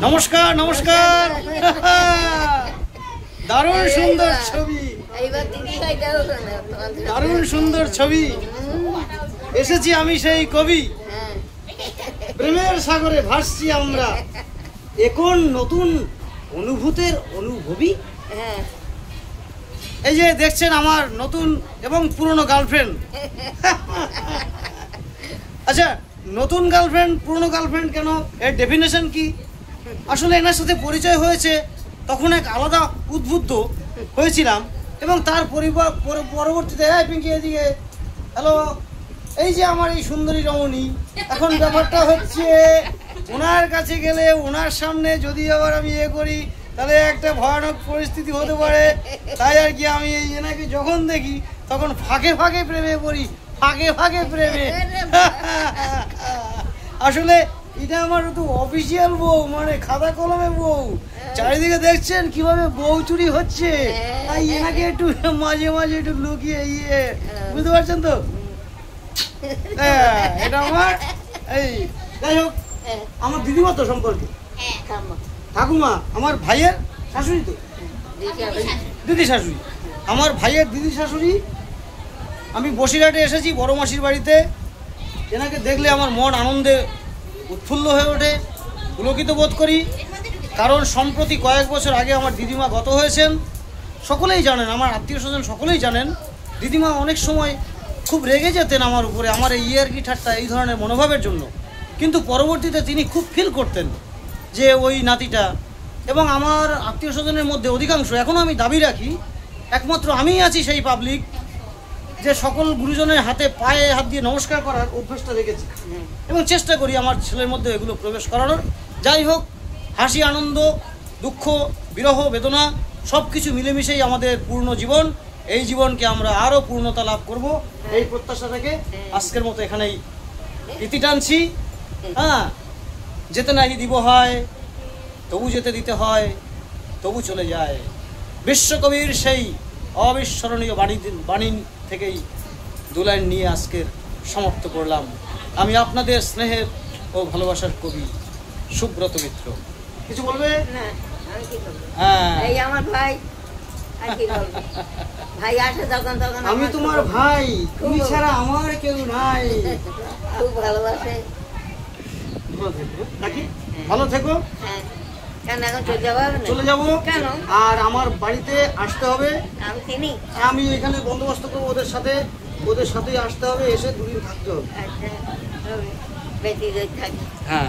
নমস্কার নমস্কার। দারুণ সুন্দর ছবি, দারুণ সুন্দর ছবি। এসেছি আমি সেই কবি, প্রেমের সাগরে ভাসছি আমরা, এখন নতুন অনুভূতের অনুভবী। এই যে দেখছেন আমার নতুন এবং পুরনো গার্লফ্রেন্ড। আচ্ছা, নতুন গার্লফ্রেন্ড পুরনো গার্লফ্রেন্ড কেন, এর ডেফিনেশন কি? আসলে এনার সাথে পরিচয় হয়েছে তখন এক আলাদা উদ্বুদ্ধ হয়েছিলাম, এবং তার পরবর্তীতে পিঙ্কি এদিকে হ্যালো, এই যে আমার এই সুন্দরী রমণী। এখন ব্যাপারটা হচ্ছে ওনার কাছে গেলে ওনার সামনে যদি আবার আমি করি তাহলে একটা ভয়ানক পরিস্থিতি হতে পারে। তাই আর কি আমি এনাকে যখন দেখি তখন ফাঁকে ফাঁকে প্রেমে পড়ি, ফাঁকে ফাঁকে প্রেমে। আসলে এটা আমার তো অফিসিয়াল বউ, মানে খাতা কলমে বউ। চারিদিকে দেখছেন কিভাবে বউ চুরি হচ্ছে, তাই এনাকে একটু মাঝে মাঝে একটু লুকিয়ে বুঝতে পারছেন তো? এটা আমার এই, যাই হোক, আমার দিদিমা তো সম্পর্কে, ঠাকুমা, আমার ভাইয়ের শাশুড়ি তো, দিদি শাশুড়ি, আমার ভাইয়ের দিদি শাশুড়ি। আমি বসিরহাটে এসেছি বড় মাসির বাড়িতে। এনাকে দেখলে আমার মন আনন্দে উৎফুল্ল হয়ে ওঠে, পুলকিত বোধ করি। কারণ সম্প্রতি কয়েক বছর আগে আমার দিদিমা গত হয়েছেন। সকলেই জানেন, আমার আত্মীয় স্বজন সকলেই জানেন, দিদিমা অনেক সময় খুব রেগে যেতেন আমার উপরে, আমার এই ইয়ার্কি ঠাট্টা এই ধরনের মনোভাবের জন্য। কিন্তু পরবর্তীতে তিনি খুব ফিল করতেন যে ওই নাতিটা, এবং আমার আত্মীয় স্বজনের মধ্যে অধিকাংশ, এখনও আমি দাবি রাখি একমাত্র আমিই আছি সেই পাবলিক যে সকল গুরুজনের হাতে পায়ে হাত দিয়ে নমস্কার করার অভ্যাসটা রেখেছি, এবং চেষ্টা করি আমার ছেলের মধ্যে এগুলো প্রবেশ করানোর। যাই হোক, হাসি, আনন্দ, দুঃখ, বিরহ, বেদনা সব কিছু মিলেমিশেই আমাদের পূর্ণ জীবন। এই জীবনকে আমরা আরও পূর্ণতা লাভ করব, এই প্রত্যাশা থেকে আজকের মতো এখানেই ইতি টানছি। হ্যাঁ, যেতে নাই দিব হয়, তবু যেতে দিতে হয়, তবু চলে যায়। বিশ্বকবির সেই অবিস্মরণীয় বাণী থেকেই দু লাইন নিয়ে আজকের সমাপ্ত করলাম। আমি আপনাদের স্নেহের ও ভালোবাসার কবি সুব্রত মিত্র। কিছু বলবে? হ্যাঁ, আমার ভাই, ভাই আসে যখন তখন আমি তোমার ভাই, তুমি ছাড়া আমার কেউ নাই। খুব ভালোবাসে। ভালো থেকো। চলে যাবো কেন? আর আমার বাড়িতে আসতে হবে, আমি এখানে বন্দোবস্ত করবো ওদের সাথেই আসতে হবে, এসে দুদিন থাকতে হবে। হ্যাঁ।